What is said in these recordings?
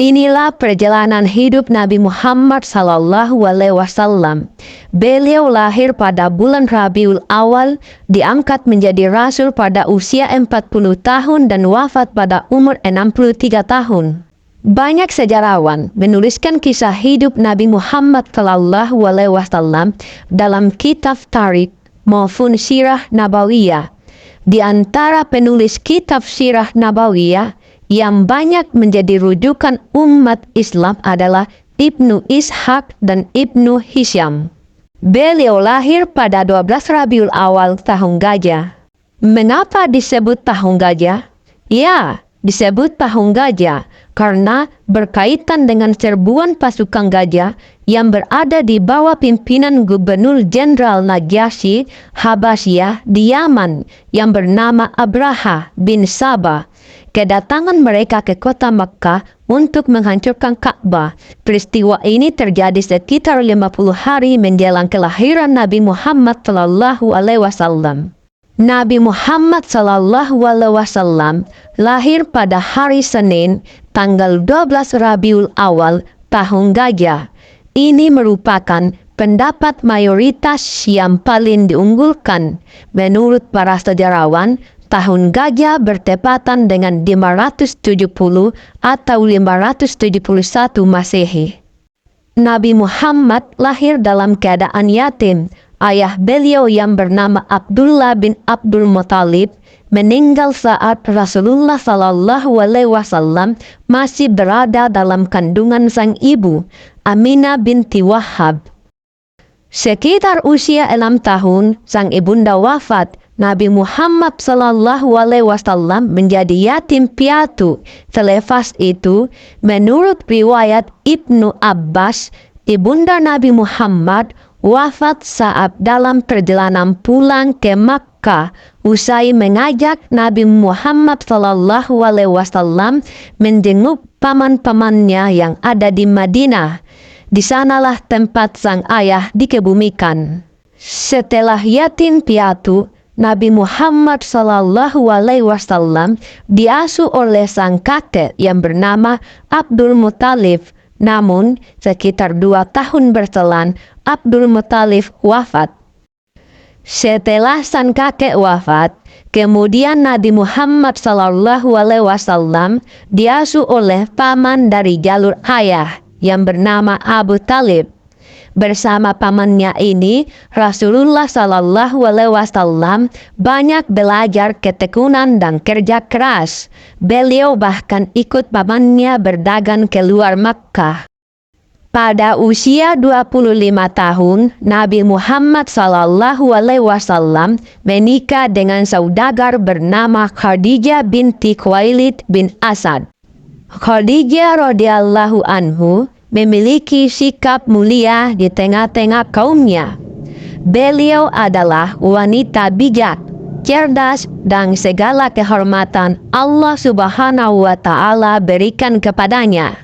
Inilah perjalanan hidup Nabi Muhammad SAW. Beliau lahir pada bulan Rabiul Awal, diangkat menjadi rasul pada usia 40 tahun dan wafat pada umur 63 tahun. Banyak sejarawan menuliskan kisah hidup Nabi Muhammad SAW dalam kitab Tarikh maupun Sirah Nabawiyah. Di antara penulis kitab Sirah Nabawiyah yang banyak menjadi rujukan umat Islam adalah Ibnu Ishaq dan Ibnu Hisham. Beliau lahir pada 12 Rabiul Awal tahun gajah. Mengapa disebut tahun gajah? Ya, disebut tahun gajah karena berkaitan dengan serbuan pasukan gajah yang berada di bawah pimpinan Gubernur Jenderal Najasyi Habasyah di Yaman yang bernama Abraha bin Sabah. Kedatangan mereka ke kota Makkah untuk menghancurkan Ka'bah. Peristiwa ini terjadi sekitar 50 hari menjelang kelahiran Nabi Muhammad SAW. Nabi Muhammad SAW lahir pada hari Senin, tanggal 12 Rabiul Awal tahun gajah. Ini merupakan pendapat mayoritas yang paling diunggulkan. Menurut para sejarawan, tahun gajah bertepatan dengan 570 atau 571 Masehi. Nabi Muhammad lahir dalam keadaan yatim. Ayah beliau yang bernama Abdullah bin Abdul Muthalib meninggal saat Rasulullah SAW masih berada dalam kandungan sang ibu, Aminah binti Wahab. Sekitar usia 6 tahun, sang ibunda wafat. Nabi Muhammad SAW menjadi yatim piatu. Selepas itu, menurut riwayat Ibnu Abbas, ibunda Nabi Muhammad wafat saat dalam perjalanan pulang ke Makkah. Usai mengajak Nabi Muhammad SAW menjenguk paman-pamannya yang ada di Madinah. Di sanalah tempat sang ayah dikebumikan. Setelah yatim piatu, Nabi Muhammad SAW diasuh oleh sang kakek yang bernama Abdul Muthalib. Namun, sekitar 2 tahun berselang, Abdul Muthalib wafat. Setelah sang kakek wafat, kemudian Nabi Muhammad SAW diasuh oleh paman dari jalur ayah yang bernama Abu Talib. Bersama pamannya ini, Rasulullah SAW banyak belajar ketekunan dan kerja keras. Beliau bahkan ikut pamannya berdagang keluar Makkah. Pada usia 25 tahun, Nabi Muhammad SAW menikah dengan saudagar bernama Khadijah binti Khuwailid bin Asad. Khadijah radhiyallahu anhu memiliki sikap mulia di tengah-tengah kaumnya. Beliau adalah wanita bijak, cerdas, dan segala kehormatan Allah Subhanahu wa Ta'ala berikan kepadanya.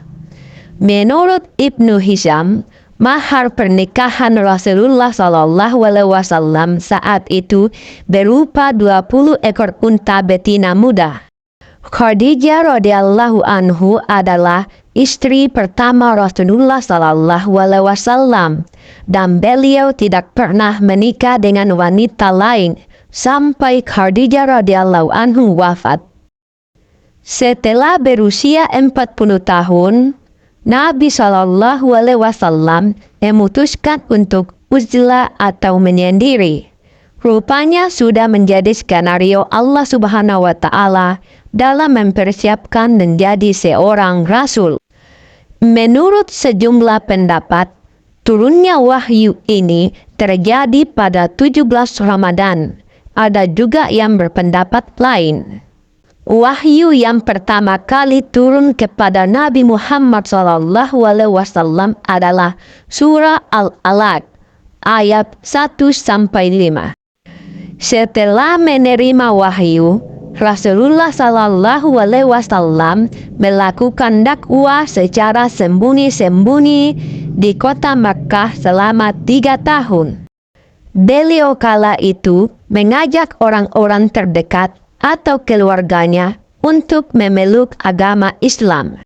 Menurut Ibnu Hisham, mahar pernikahan Rasulullah SAW saat itu berupa 20 ekor unta betina muda. Khadijah radhiyallahu anhu adalah istri pertama Rasulullah SAW dan beliau tidak pernah menikah dengan wanita lain sampai Khadijah radhiyallahu anhu wafat. Setelah berusia 40 tahun, Nabi SAW memutuskan untuk uzlah atau menyendiri. Rupanya sudah menjadi skenario Allah Subhanahu wa Ta'ala dalam mempersiapkan menjadi seorang rasul. Menurut sejumlah pendapat, turunnya wahyu ini terjadi pada 17 Ramadan. Ada juga yang berpendapat lain. Wahyu yang pertama kali turun kepada Nabi Muhammad SAW adalah surah Al-Alaq ayat 1-5. Setelah menerima wahyu, Rasulullah SAW melakukan dakwah secara sembunyi-sembunyi di kota Makkah selama 3 tahun. Beliau kala itu mengajak orang-orang terdekat atau keluarganya untuk memeluk agama Islam.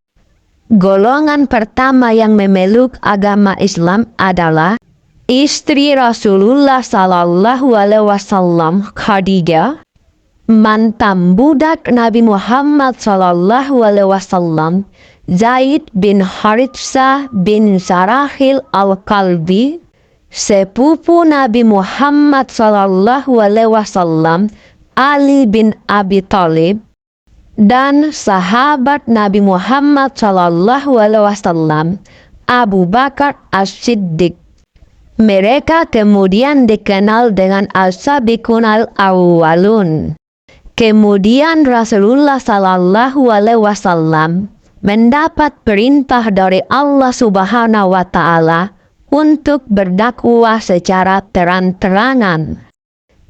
Golongan pertama yang memeluk agama Islam adalah istri Rasulullah Sallallahu Alaihi Wasallam, Khadijah, mantan budak Nabi Muhammad Sallallahu Alaihi Wasallam, Zaid bin Harithah bin Sarahil Al-Kalbi, sepupu Nabi Muhammad Sallallahu Alaihi Wasallam, Ali bin Abi Thalib, dan sahabat Nabi Muhammad Sallallahu Alaihi Wasallam, Abu Bakar As-Siddiq. Mereka kemudian dikenal dengan As-Sabiqun Al-Awwalun. Kemudian Rasulullah Sallallahu Alaihi Wasallam mendapat perintah dari Allah Subhanahu wa Ta'ala untuk berdakwah secara terang-terangan.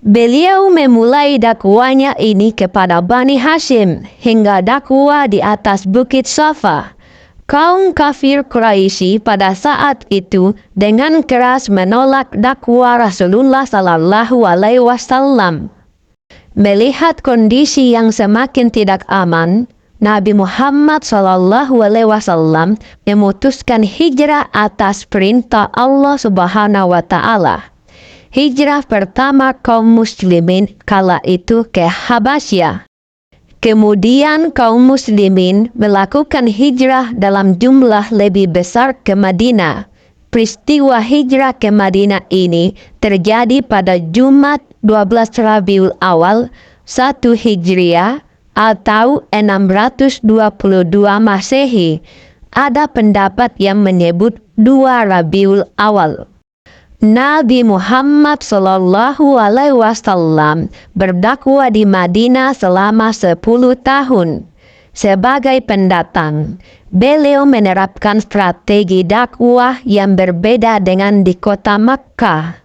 Beliau memulai dakwanya ini kepada Bani Hashim hingga dakwah di atas Bukit Safa. Kaum kafir Quraisy pada saat itu dengan keras menolak dakwah Rasulullah Sallallahu Alaihi Wasallam. Melihat kondisi yang semakin tidak aman, Nabi Muhammad Sallallahu Alaihi Wasallam memutuskan hijrah atas perintah Allah Subhanahu wa Ta'ala. Hijrah pertama kaum muslimin kala itu ke Habasyah. Kemudian kaum muslimin melakukan hijrah dalam jumlah lebih besar ke Madinah. Peristiwa hijrah ke Madinah ini terjadi pada Jumat 12 Rabiul Awal 1 Hijriah atau 622 Masehi. Ada pendapat yang menyebut 2 Rabiul Awal. Nabi Muhammad Sallallahu Alaihi Wasallam berdakwah di Madinah selama 10 tahun. Sebagai pendatang, beliau menerapkan strategi dakwah yang berbeda dengan di kota Makkah.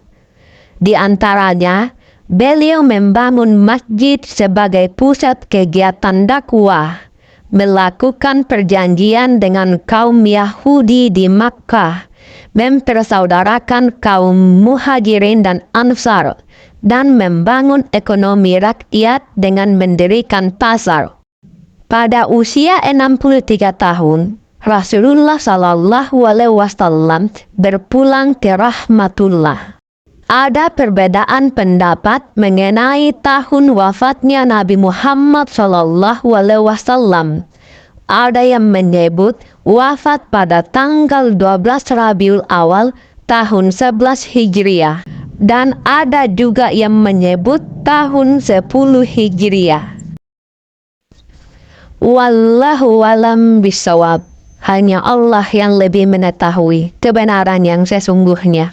Di antaranya, beliau membangun masjid sebagai pusat kegiatan dakwah, melakukan perjanjian dengan kaum Yahudi di Makkah, mempersaudarakan kaum Muhajirin dan Ansar, dan membangun ekonomi rakyat dengan mendirikan pasar. Pada usia 63 tahun, Rasulullah Sallallahu Alaihi Wasallam berpulang ke rahmatullah. Ada perbedaan pendapat mengenai tahun wafatnya Nabi Muhammad Sallallahu Alaihi Wasallam. Ada yang menyebut wafat pada tanggal 12 Rabiul Awal tahun 11 Hijriah. Dan ada juga yang menyebut tahun 10 Hijriah. Wallahu alam bisawab. Hanya Allah yang lebih mengetahui kebenaran yang sesungguhnya.